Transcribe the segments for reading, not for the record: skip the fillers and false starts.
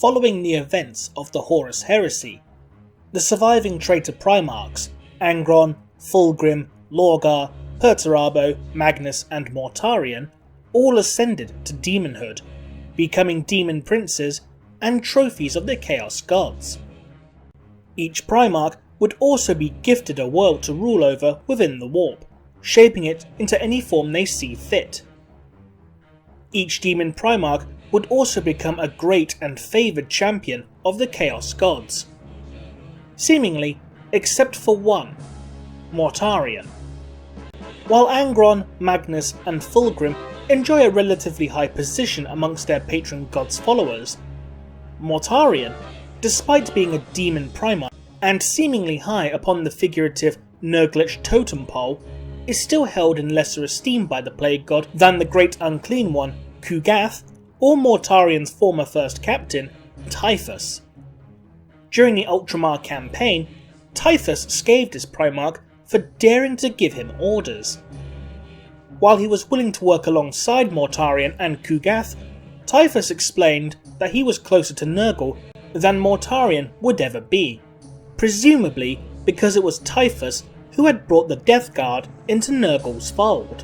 following the events of the Horus Heresy. The surviving traitor Primarchs, Angron, Fulgrim, Lorgar, Perturabo, Magnus and Mortarion, all ascended to demonhood, becoming demon princes and trophies of the Chaos Gods. Each Primarch would also be gifted a world to rule over within the warp, shaping it into any form they see fit. Each Demon Primarch would also become a great and favoured champion of the Chaos Gods. Seemingly, except for one, Mortarion. While Angron, Magnus and Fulgrim enjoy a relatively high position amongst their patron god's followers, Mortarion, despite being a Demon Primarch and seemingly high upon the figurative Nurglish totem pole, is still held in lesser esteem by the Plague God than the Great Unclean One, Kugath, or Mortarion's former first captain, Typhus. During the Ultramar campaign, Typhus scathed his Primarch for daring to give him orders. While he was willing to work alongside Mortarion and Kugath, Typhus explained that he was closer to Nurgle than Mortarion would ever be, presumably because it was Typhus who had brought the Death Guard into Nurgle's fold.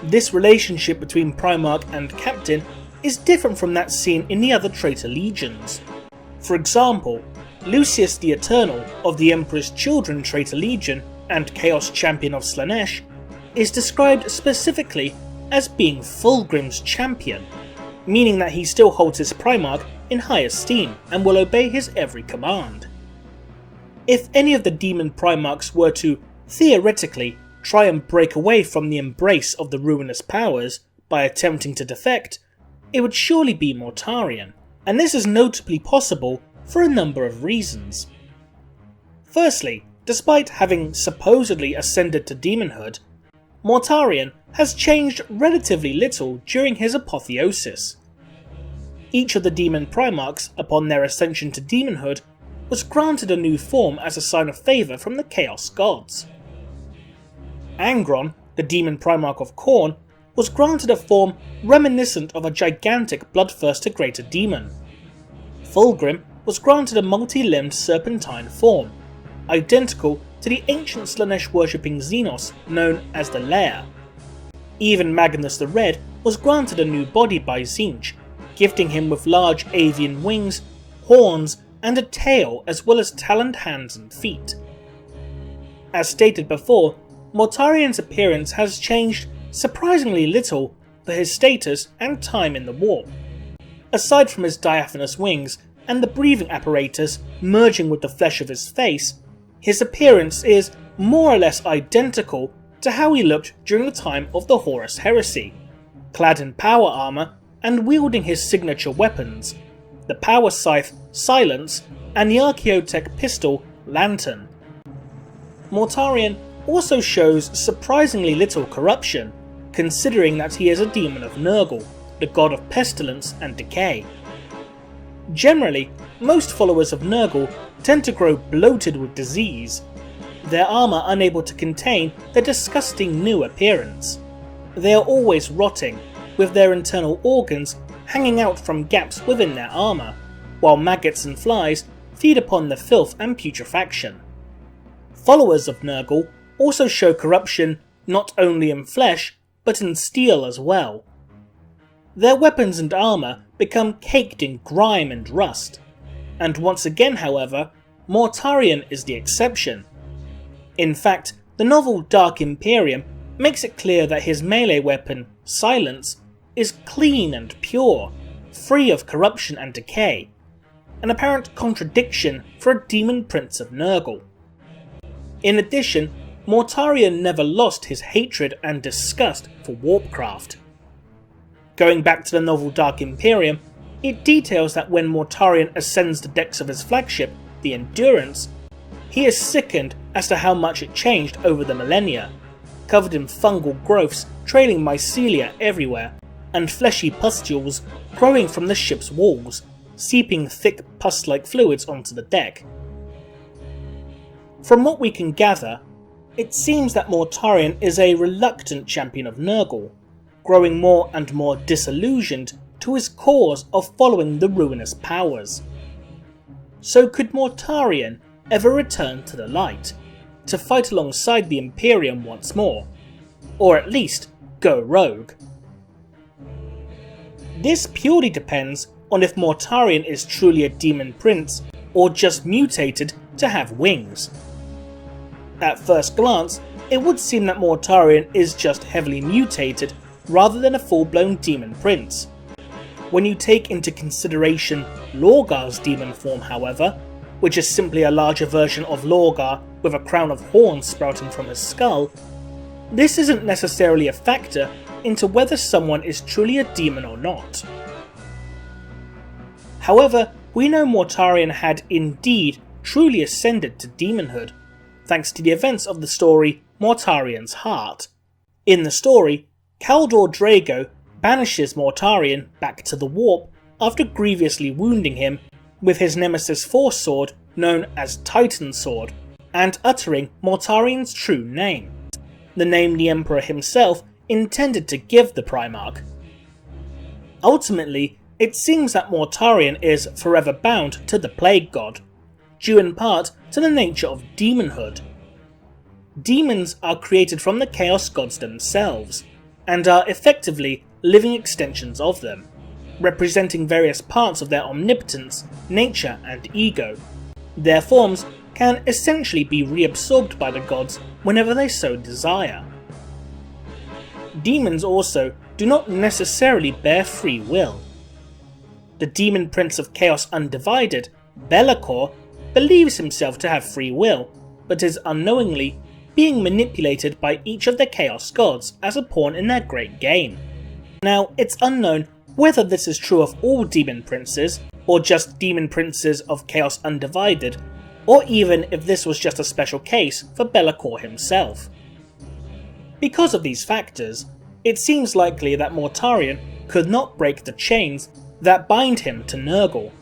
This relationship between Primarch and Captain is different from that seen in the other traitor legions. For example, Lucius the Eternal of the Emperor's Children Traitor Legion and Chaos Champion of Slaanesh is described specifically as being Fulgrim's champion, meaning that he still holds his Primarch in high esteem and will obey his every command. If any of the Demon Primarchs were to, theoretically, try and break away from the embrace of the ruinous powers by attempting to defect, it would surely be Mortarion, and this is notably possible for a number of reasons. Firstly, despite having supposedly ascended to demonhood, Mortarion has changed relatively little during his apotheosis. Each of the Demon Primarchs, upon their ascension to demonhood, was granted a new form as a sign of favour from the Chaos Gods. Angron, the Demon Primarch of Khorne, was granted a form reminiscent of a gigantic bloodthirsty greater demon. Fulgrim was granted a multi-limbed serpentine form, identical to the ancient Slaanesh worshipping Xenos known as the Lair. Even Magnus the Red was granted a new body by Tzeentch, gifting him with large avian wings, horns and a tail, as well as taloned hands and feet. As stated before, Mortarion's appearance has changed surprisingly little for his status and time in the warp. Aside from his diaphanous wings and the breathing apparatus merging with the flesh of his face, his appearance is more or less identical to how he looked during the time of the Horus Heresy, clad in power armour and wielding his signature weapons, the power scythe Silence and the Archaeotech pistol Lantern. Mortarion also shows surprisingly little corruption, considering that he is a demon of Nurgle, the god of pestilence and decay. Generally, most followers of Nurgle tend to grow bloated with disease, their armour unable to contain their disgusting new appearance. They are always rotting, with their internal organs hanging out from gaps within their armour, while maggots and flies feed upon the filth and putrefaction. Followers of Nurgle also show corruption not only in flesh, but in steel as well. Their weapons and armour become caked in grime and rust, and once again however, Mortarion is the exception. In fact, the novel Dark Imperium makes it clear that his melee weapon, Silence, is clean and pure, free of corruption and decay, an apparent contradiction for a demon prince of Nurgle. In addition, Mortarion never lost his hatred and disgust for warpcraft. Going back to the novel Dark Imperium, it details that when Mortarion ascends the decks of his flagship, the Endurance, he is sickened as to how much it changed over the millennia, covered in fungal growths trailing mycelia everywhere, and fleshy pustules growing from the ship's walls, seeping thick pus-like fluids onto the deck. From what we can gather, it seems that Mortarion is a reluctant champion of Nurgle, growing more and more disillusioned to his cause of following the ruinous powers. So could Mortarion ever return to the light, to fight alongside the Imperium once more, or at least go rogue? This purely depends on if Mortarion is truly a demon prince or just mutated to have wings. At first glance, it would seem that Mortarion is just heavily mutated rather than a full-blown demon prince. When you take into consideration Lorgar's demon form, however, which is simply a larger version of Lorgar with a crown of horns sprouting from his skull, this isn't necessarily a factor into whether someone is truly a demon or not. However, we know Mortarion had indeed truly ascended to demonhood, thanks to the events of the story Mortarion's Heart. In the story, Kaldor Drago banishes Mortarion back to the Warp after grievously wounding him with his Nemesis Force Sword known as Titan Sword, and uttering Mortarion's true name, the name the Emperor himself intended to give the Primarch. Ultimately, it seems that Mortarion is forever bound to the Plague God, due in part to the nature of demonhood. Demons are created from the Chaos Gods themselves, and are effectively living extensions of them, representing various parts of their omnipotence, nature and ego. Their forms can essentially be reabsorbed by the gods whenever they so desire. Demons also do not necessarily bear free will. The Demon Prince of Chaos Undivided, Be'lakor, believes himself to have free will, but is unknowingly being manipulated by each of the Chaos Gods as a pawn in their great game. Now, it's unknown whether this is true of all Demon Princes, or just Demon Princes of Chaos Undivided, or even if this was just a special case for Be'lakor himself. Because of these factors, it seems likely that Mortarion could not break the chains that bind him to Nurgle,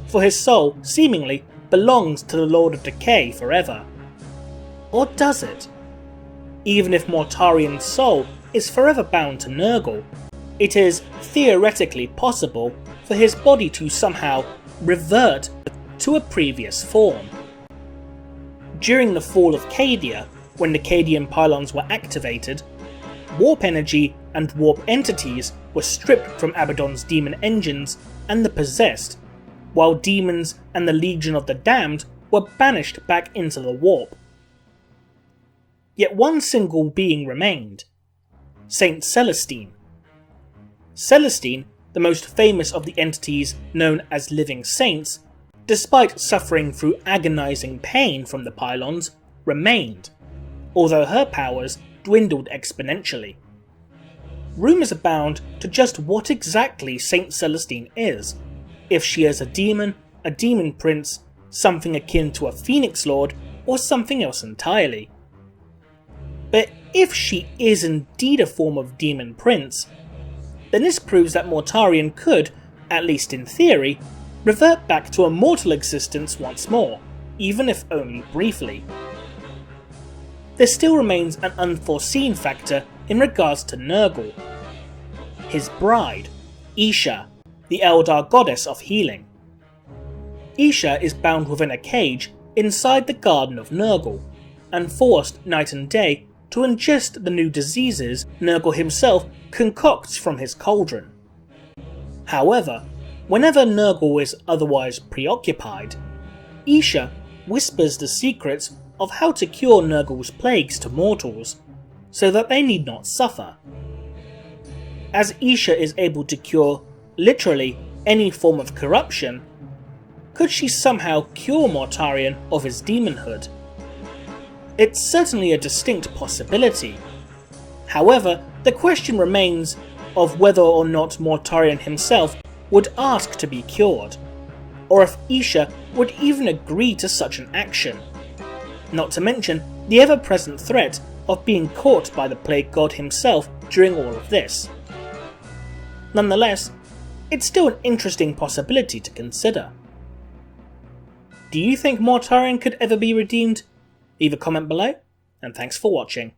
for his soul seemingly belongs to the Lord of Decay forever. Or does it? Even if Mortarion's soul is forever bound to Nurgle, it is theoretically possible for his body to somehow revert to a previous form. During the fall of Cadia, when the Cadian pylons were activated, warp energy and warp entities were stripped from Abaddon's demon engines and the possessed, while demons and the Legion of the Damned were banished back into the warp. Yet one single being remained, Saint Celestine. Celestine, the most famous of the entities known as living saints, despite suffering through agonizing pain from the pylons, remained, although her powers dwindled exponentially. Rumours abound to just what exactly Saint Celestine is, if she is a demon prince, something akin to a Phoenix Lord, or something else entirely. But if she is indeed a form of demon prince, then this proves that Mortarion could, at least in theory, revert back to a mortal existence once more, even if only briefly. There still remains an unforeseen factor in regards to Nurgle. His bride, Ayesha, the Eldar goddess of healing. Ayesha is bound within a cage inside the Garden of Nurgle, and forced night and day to ingest the new diseases Nurgle himself concocts from his cauldron. However, whenever Nurgle is otherwise preoccupied, Ayesha whispers the secrets of how to cure Nurgle's plagues to mortals, so that they need not suffer. As Ayesha is able to cure literally any form of corruption, could she somehow cure Mortarion of his demonhood? It's certainly a distinct possibility. However, the question remains of whether or not Mortarion himself would ask to be cured, or if Ayesha would even agree to such an action. Not to mention the ever-present threat of being caught by the Plague God himself during all of this. Nonetheless, it's still an interesting possibility to consider. Do you think Mortarion could ever be redeemed? Leave a comment below, and thanks for watching.